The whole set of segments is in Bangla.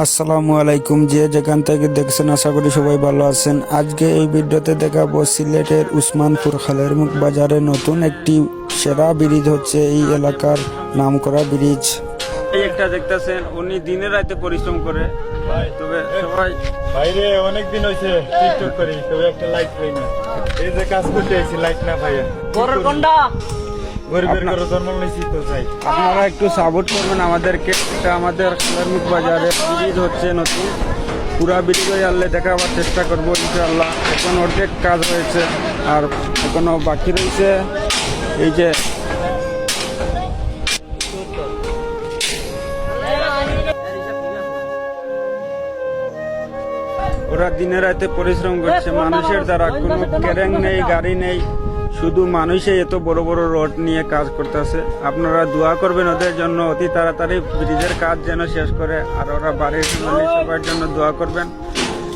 আসসালামু আলাইকুম, যে যেখান থেকে দেখছেন আশা করি সবাই ভালো আছেন। আজকে এই ভিডিওতে দেখাবো সিলেটের উসমানপুর খালেরমুখ বাজারে নতুন একটি সেরা ব্রিজ হচ্ছে এই এলাকার নামকরা ব্রিজ। এই একটা দেখতেছেন উনি দিনে রাতে পরিশ্রম করে, তবে সবাই বাইরে অনেক দিন হয়েছে টিকটক করি, তবে একটা লাইট পাই না। এই যে কাজ করতে আইছি লাইট না পাইয়া গরিবের ঘরে জন্ম নিয়েছি তো চাই আপনারা একটু সাপোর্ট করবেন আমাদেরকে। এটা আমাদের খালেরমুখ বাজারে ব্রিজ হচ্ছে নতুন, পুরা ব্রিজ হয়ে আনলে দেখাবার চেষ্টা করবো ইনশাআল্লাহ। এখন অর্ধেক কাজ হয়েছে আর এখনো বাকি রয়েছে। এই যে ওরা দিনে রাতে পরিশ্রম করছে মানুষের দ্বারা, কোনো ক্যারেং নেই, গাড়ি নেই, শুধু মানুষে এত বড় বড় রড নিয়ে কাজ করতেছে। আপনারা দোয়া করবেন ওদের জন্য, অতি তাড়াতাড়ি ব্রিজের কাজ যেন শেষ করে, আর ওরা বাড়ির ফ্যামিলি সবার জন্য দোয়া করবেন।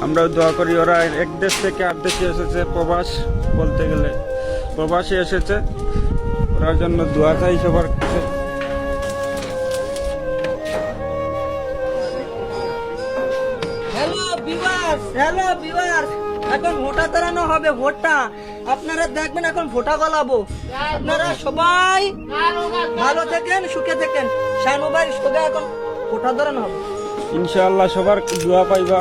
আমরাও দোয়া করি। ওরা এক দেশ থেকে আরেক দেশে এসেছে, প্রবাস বলতে গেলে প্রবাসে এসেছে, ওরার জন্য দোয়া চাই সবার কাছে। হ্যালো ভিউয়ার্স, এখন ভোটা দাঁড়ানো হবে। ভোটটা আপনারা দেখবেন, এখন ভোটা গলাবো। আপনারা সবাই ভালো থাকেন, সুখে থাকেন। শানু ভাই সবাই এখন ভোটা দাঁড়ানো হবে ইনশাআল্লাহ সবার দোয়া পাইবা।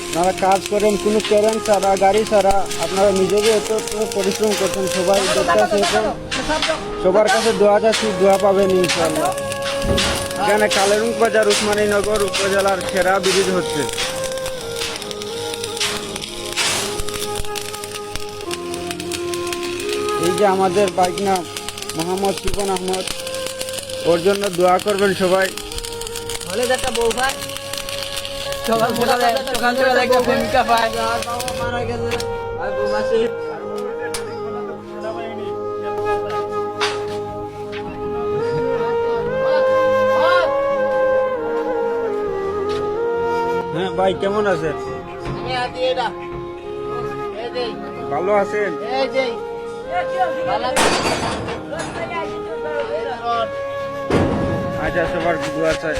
আপনারা কাজ করেন কোনো ক্যারেন ছাড়া, গাড়ি ছাড়া, আপনারা নিজেকে এত পরিশ্রম করছেন। সবাই দেখতেছে, এখন সবার কাছে দোয়া চাচ্ছি, দোয়া পাবেন ইনশাআল্লাহ। এখানে খালেরমুখ বাজার উসমানীনগর উপজেলার সেরা ব্রিজ হচ্ছে। এই যে আমাদের বাইকনা মোহাম্মদ শিপন আহমদ, ওর জন্য দোয়া করবেন সবাই। ভালো একটা বউ ভাই, সকাল সকাল একটা ভূমিকা পায়, আর বাবা মারা গেছে আর বউ আছে। হ্যাঁ ভাই, কেমন আছেন? ভালো আছেন? আচ্ছা, সবার দোয়া চাই।